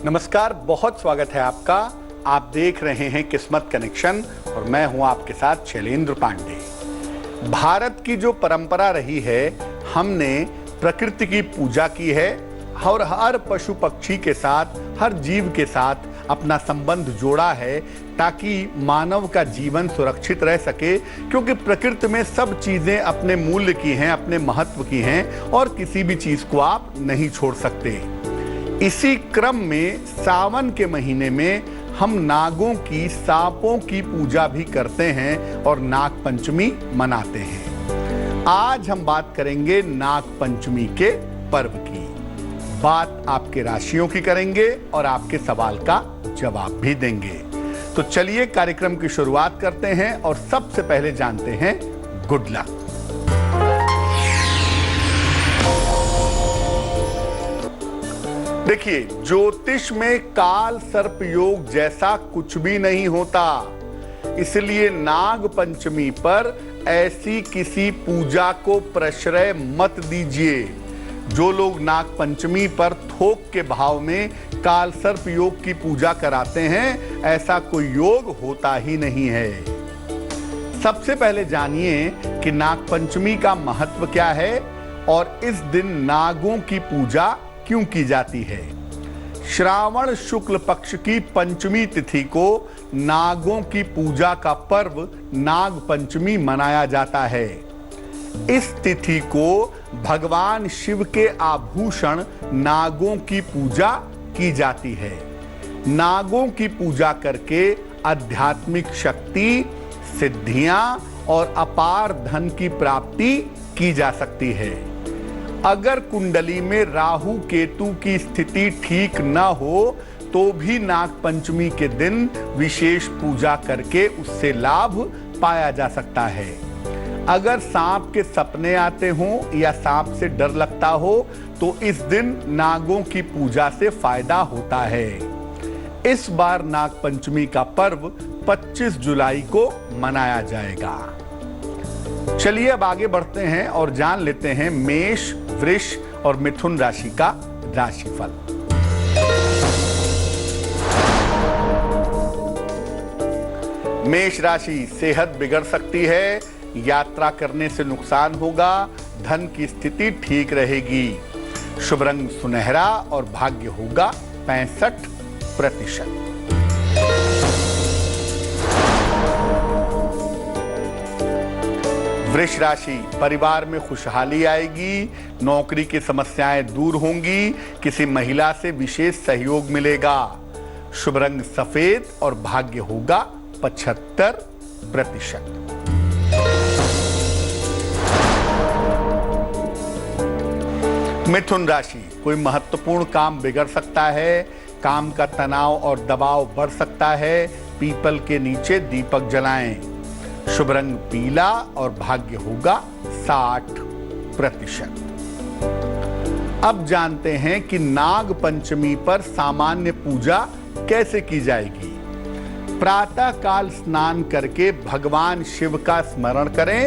नमस्कार, बहुत स्वागत है आपका। आप देख रहे हैं किस्मत कनेक्शन और मैं हूं आपके साथ शैलेंद्र पांडे। भारत की जो परंपरा रही है, हमने प्रकृति की पूजा की है और हर पशु पक्षी के साथ, हर जीव के साथ अपना संबंध जोड़ा है ताकि मानव का जीवन सुरक्षित रह सके, क्योंकि प्रकृति में सब चीजें अपने मूल्य की हैं, अपने महत्व की हैं और किसी भी चीज को आप नहीं छोड़ सकते। इसी क्रम में सावन के महीने में हम नागों की, सांपों की पूजा भी करते हैं और नाग पंचमी मनाते हैं। आज हम बात करेंगे नाग पंचमी के पर्व की। बात आपके राशियों की करेंगे और आपके सवाल का जवाब भी देंगे। तो चलिए कार्यक्रम की शुरुआत करते हैं और सबसे पहले जानते हैं गुड लक। देखिए, ज्योतिष में काल सर्प योग जैसा कुछ भी नहीं होता, इसलिए नाग पंचमी पर ऐसी किसी पूजा को प्रश्रय मत दीजिए। जो लोग नाग पंचमी पर थोक के भाव में काल सर्प योग की पूजा कराते हैं, ऐसा कोई योग होता ही नहीं है। सबसे पहले जानिए कि नाग पंचमी का महत्व क्या है और इस दिन नागों की पूजा क्यों की जाती है। श्रावण शुक्ल पक्ष की पंचमी तिथि को नागों की पूजा का पर्व नाग पंचमी मनाया जाता है। इस तिथि को भगवान शिव के आभूषण नागों की पूजा की जाती है। नागों की पूजा करके आध्यात्मिक शक्ति, सिद्धियां और अपार धन की प्राप्ति की जा सकती है। अगर कुंडली में राहु केतु की स्थिति ठीक न हो तो भी नाग पंचमी के दिन विशेष पूजा करके उससे लाभ पाया जा सकता है। अगर सांप के सपने आते हों या सांप से डर लगता हो तो इस दिन नागों की पूजा से फायदा होता है। इस बार नाग पंचमी का पर्व 25 जुलाई को मनाया जाएगा। चलिए अब आगे बढ़ते हैं और जान लेते हैं मेष, वृष और मिथुन राशि का राशिफल। मेष राशि, सेहत बिगड़ सकती है, यात्रा करने से नुकसान होगा, धन की स्थिति ठीक रहेगी। शुभ रंग सुनहरा और भाग्य होगा 65%। वृष राशि, परिवार में खुशहाली आएगी, नौकरी की समस्याएं दूर होंगी, किसी महिला से विशेष सहयोग मिलेगा। शुभ रंग सफेद और भाग्य होगा 75%। मिथुन राशि, कोई महत्वपूर्ण काम बिगड़ सकता है, काम का तनाव और दबाव बढ़ सकता है, पीपल के नीचे दीपक जलाएं। शुभ रंग पीला और भाग्य होगा 60%। अब जानते हैं कि नाग पंचमी पर सामान्य पूजा कैसे की जाएगी। प्रातः काल स्नान करके भगवान शिव का स्मरण करें।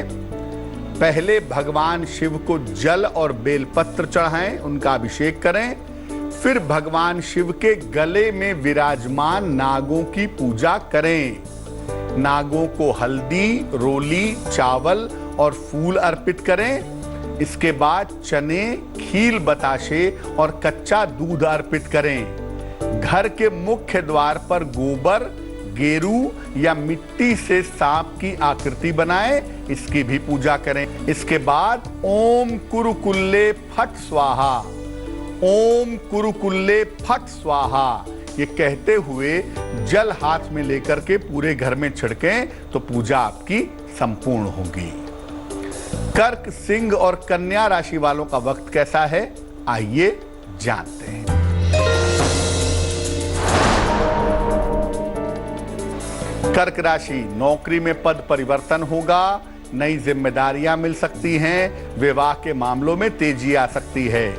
पहले भगवान शिव को जल और बेलपत्र चढ़ाएं, उनका अभिषेक करें। फिर भगवान शिव के गले में विराजमान नागों की पूजा करें। नागों को हल्दी, रोली, चावल और फूल अर्पित करें। इसके बाद चने, खील बताशे और कच्चा दूध अर्पित करें। घर के मुख्य द्वार पर गोबर, गेरू या मिट्टी से सांप की आकृति बनाएं, इसकी भी पूजा करें। इसके बाद ओम कुरुकुल्ले फट स्वाहा, ओम कुरुकुल्ले फट स्वाहा ये कहते हुए जल हाथ में लेकर के पूरे घर में छिड़कें तो पूजा आपकी संपूर्ण होगी। कर्क, सिंह और कन्या राशि वालों का वक्त कैसा है, आइए जानते हैं। कर्क राशि, नौकरी में पद परिवर्तन होगा, नई जिम्मेदारियां मिल सकती हैं, विवाह के मामलों में तेजी आ सकती है।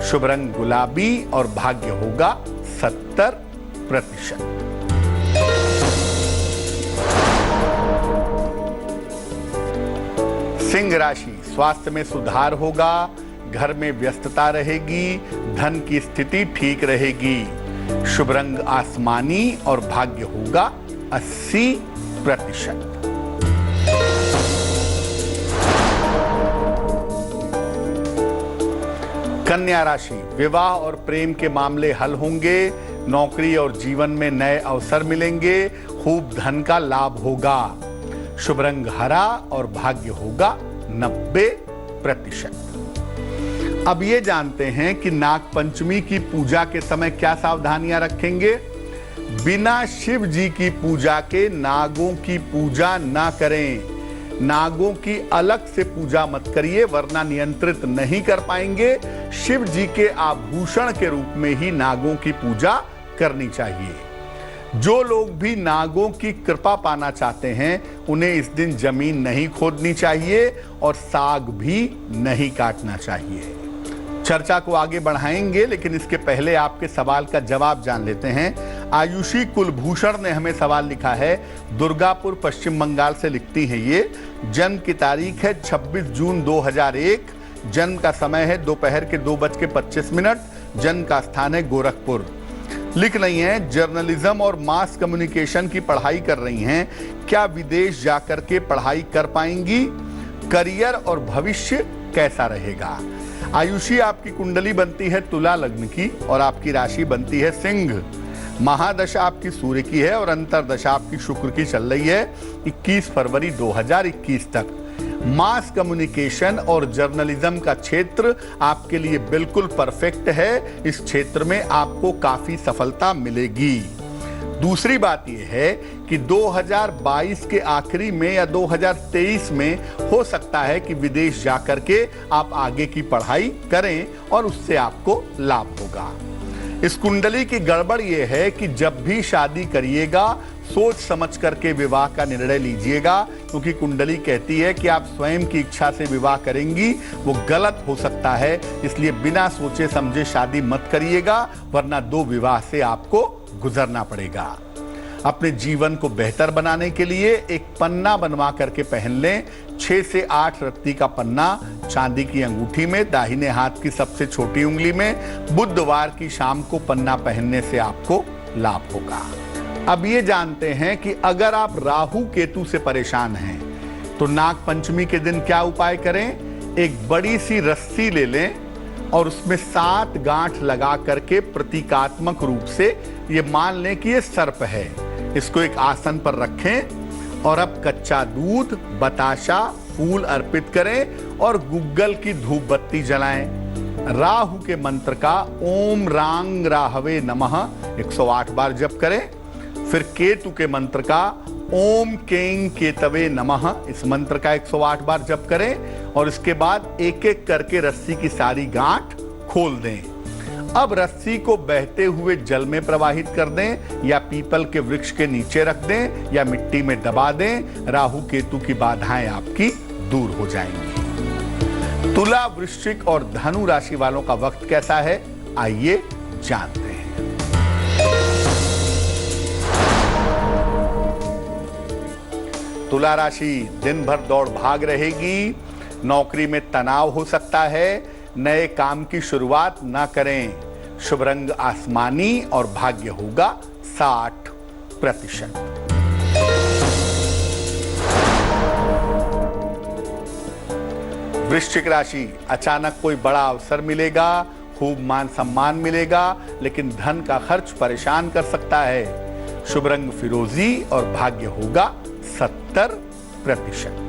शुभ रंग गुलाबी और भाग्य होगा 70%। सिंह राशि, स्वास्थ्य में सुधार होगा, घर में व्यस्तता रहेगी, धन की स्थिति ठीक रहेगी। शुभ रंग आसमानी और भाग्य होगा 80%। कन्या राशि, विवाह और प्रेम के मामले हल होंगे, नौकरी और जीवन में नए अवसर मिलेंगे, खूब धन का लाभ होगा। शुभ रंग हरा और भाग्य होगा 90%। अब ये जानते हैं कि नाग पंचमी की पूजा के समय क्या सावधानियां रखेंगे। बिना शिव जी की पूजा के नागों की पूजा ना करें। नागों की अलग से पूजा मत करिए, वरना नियंत्रित नहीं कर पाएंगे। शिव जी के आभूषण के रूप में ही नागों की पूजा करनी चाहिए। जो लोग भी नागों की कृपा पाना चाहते हैं, उन्हें इस दिन जमीन नहीं खोदनी चाहिए और साग भी नहीं काटना चाहिए। चर्चा को आगे बढ़ाएंगे, लेकिन इसके पहले आपके सवाल का जवाब जान लेते हैं। आयुषी कुलभूषण ने हमें सवाल लिखा है, दुर्गापुर पश्चिम बंगाल से लिखती हैं ये। जन्म की तारीख है 26 जून 2001, जन्म का समय है दोपहर के 2:25, जन्म का स्थान है गोरखपुर। लिख रही हैं, जर्नलिज्म और मास कम्युनिकेशन की पढ़ाई कर रही हैं, क्या विदेश जाकर के पढ़ाई कर पाएंगी? करियर और भविष्य कैसा रहेगा? आयुषी, आपकी कुंडली बनती है तुला लग्न की और आपकी राशि बनती है सिंह। महादशा आपकी सूर्य की है और अंतरदशा आपकी शुक्र की चल रही है 21 फरवरी 2021 तक। मास कम्युनिकेशन और जर्नलिज्म का क्षेत्र आपके लिए बिल्कुल परफेक्ट है। इस क्षेत्र में आपको काफी सफलता मिलेगी। दूसरी बात यह है कि 2022 के आखिरी में या 2023 में हो सकता है कि विदेश जाकर के आप आगे की पढ़ाई करें और उससे आपको लाभ होगा। इस कुंडली की गड़बड़ यह है कि जब भी शादी करिएगा, सोच समझ करके विवाह का निर्णय लीजिएगा, क्योंकि कुंडली कहती है कि आप स्वयं की इच्छा से विवाह करेंगी, वो गलत हो सकता है। इसलिए बिना सोचे समझे शादी मत करिएगा, वरना 2 विवाह से आपको गुजरना पड़ेगा। अपने जीवन को बेहतर बनाने के लिए एक पन्ना बनवा करके पहन लें। 6 से 8 रत्ती का पन्ना चांदी की अंगूठी में, दाहिने हाथ की सबसे छोटी उंगली में। बुधवार की शाम को पन्ना पहनने से आपको लाभ होगा। अब ये जानते हैं कि अगर आप राहु केतु से परेशान हैं तो नाग पंचमी के दिन क्या उपाय करें। एक बड़ी सी रस्सी ले लें और उसमें 7 गांठ लगा करके प्रतीकात्मक रूप से ये मान लें कि ये सर्प है, इसको एक आसन पर रखें और अब कच्चा दूध, बताशा, फूल अर्पित करें और गुग्गल की धूप बत्ती जलाएं। राहु के मंत्र का ओम रांग राहवे नमः 108 बार जप करें। फिर केतु के मंत्र का ओम केंग केतवे नमः, इस मंत्र का 108 बार जप करें और इसके बाद एक एक करके रस्सी की सारी गांठ खोल दें। अब रस्सी को बहते हुए जल में प्रवाहित कर दें या पीपल के वृक्ष के नीचे रख दें या मिट्टी में दबा दें। राहु केतु की बाधाएं आपकी दूर हो जाएंगी। तुला, वृश्चिक और धनु राशि वालों का वक्त कैसा है, आइए जानते हैं। तुला राशि, दिन भर दौड़ भाग रहेगी, नौकरी में तनाव हो सकता है, नए काम की शुरुआत ना करें। शुभ रंग आसमानी और भाग्य होगा 60%। वृश्चिक राशि, अचानक कोई बड़ा अवसर मिलेगा, खूब मान सम्मान मिलेगा, लेकिन धन का खर्च परेशान कर सकता है। शुभ रंग फिरोजी और भाग्य होगा 70%।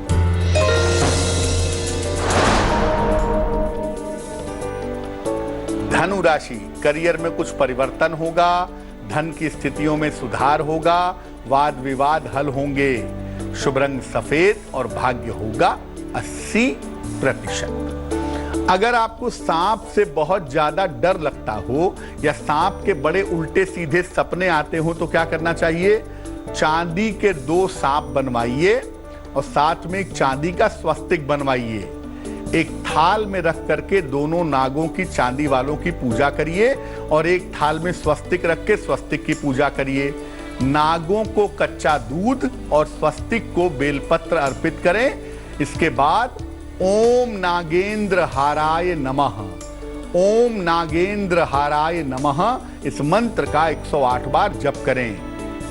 धनु राशि, करियर में कुछ परिवर्तन होगा, धन की स्थितियों में सुधार होगा, वाद विवाद हल होंगे। शुभ रंग सफेद और भाग्य होगा 80%। अगर आपको सांप से बहुत ज्यादा डर लगता हो या सांप के बड़े उल्टे सीधे सपने आते हो तो क्या करना चाहिए। चांदी के 2 सांप बनवाइए और साथ में एक चांदी का स्वस्तिक बनवाइए। एक थाल में रख करके दोनों नागों की, चांदी वालों की पूजा करिए और एक थाल में स्वस्तिक रख के स्वस्तिक की पूजा करिए। नागों को कच्चा दूध और स्वस्तिक को बेलपत्र अर्पित करें। इसके बाद ओम नागेंद्र हाराय नमः, ओम नागेंद्र हाराय नमः इस मंत्र का 108 बार जप करें।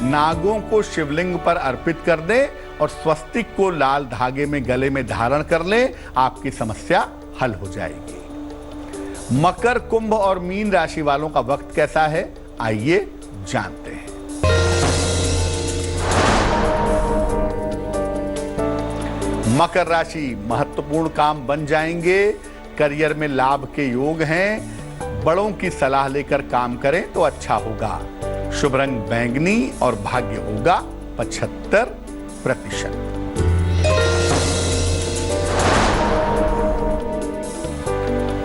नागों को शिवलिंग पर अर्पित कर दें और स्वस्तिक को लाल धागे में गले में धारण कर लें। आपकी समस्या हल हो जाएगी। मकर, कुंभ और मीन राशि वालों का वक्त कैसा है, आइए जानते हैं। मकर राशि, महत्वपूर्ण काम बन जाएंगे। करियर में लाभ के योग हैं। बड़ों की सलाह लेकर काम करें तो अच्छा होगा। शुभ रंग बैंगनी और भाग्य होगा 75%।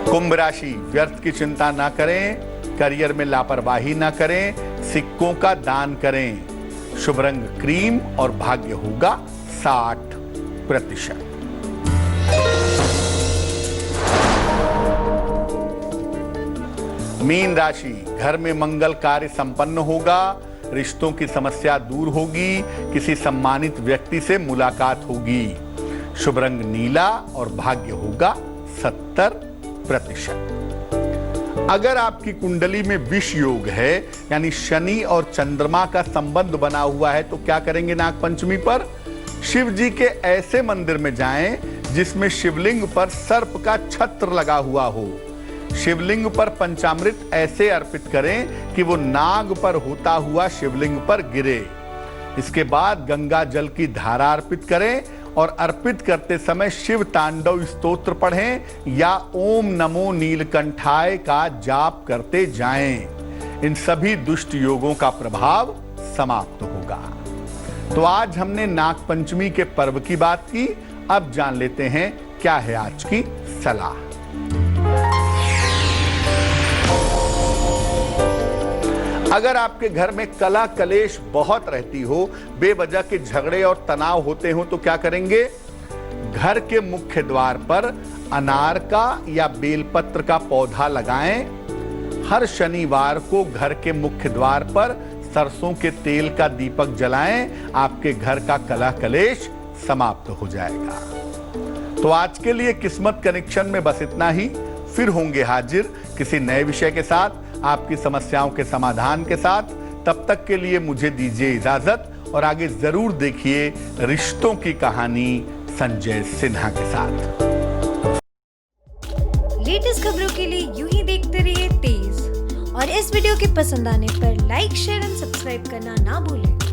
कुंभ राशि, व्यर्थ की चिंता ना करें। करियर में लापरवाही ना करें। सिक्कों का दान करें। शुभ रंग क्रीम और भाग्य होगा 60%। मीन राशि, घर में मंगल कार्य संपन्न होगा। रिश्तों की समस्या दूर होगी। किसी सम्मानित व्यक्ति से मुलाकात होगी। शुभ रंग नीला और भाग्य होगा 70%। अगर आपकी कुंडली में विष योग है, यानी शनि और चंद्रमा का संबंध बना हुआ है, तो क्या करेंगे नाग पंचमी पर? शिव जी के ऐसे मंदिर में जाएं जिसमें शिवलिंग पर सर्प का छत्र लगा हुआ हो। शिवलिंग पर पंचामृत ऐसे अर्पित करें कि वो नाग पर होता हुआ शिवलिंग पर गिरे। इसके बाद गंगा जल की धारा अर्पित करें और अर्पित करते समय शिव तांडव स्तोत्र पढ़ें या ओम नमो नीलकंठाय का जाप करते जाएं। इन सभी दुष्ट योगों का प्रभाव समाप्त होगा। तो आज हमने नाग पंचमी के पर्व की बात की। अब जान लेते हैं क्या है आज की सलाह। अगर आपके घर में कलह कलेश बहुत रहती हो, बेवजह के झगड़े और तनाव होते हो, तो क्या करेंगे? घर के मुख्य द्वार पर अनार का या बेलपत्र का पौधा लगाएं। हर शनिवार को घर के मुख्य द्वार पर सरसों के तेल का दीपक जलाएं। आपके घर का कलह कलेश समाप्त हो जाएगा। तो आज के लिए किस्मत कनेक्शन में बस इतना ही। फिर होंगे हाजिर किसी नए विषय के साथ, आपकी समस्याओं के समाधान के साथ। तब तक के लिए मुझे दीजिए इजाजत और आगे जरूर देखिए रिश्तों की कहानी संजय सिन्हा के साथ। लेटेस्ट खबरों के लिए यूं ही देखते रहिए तेज, और इस वीडियो के पसंद आने पर लाइक, शेयर एंड सब्सक्राइब करना ना भूलें।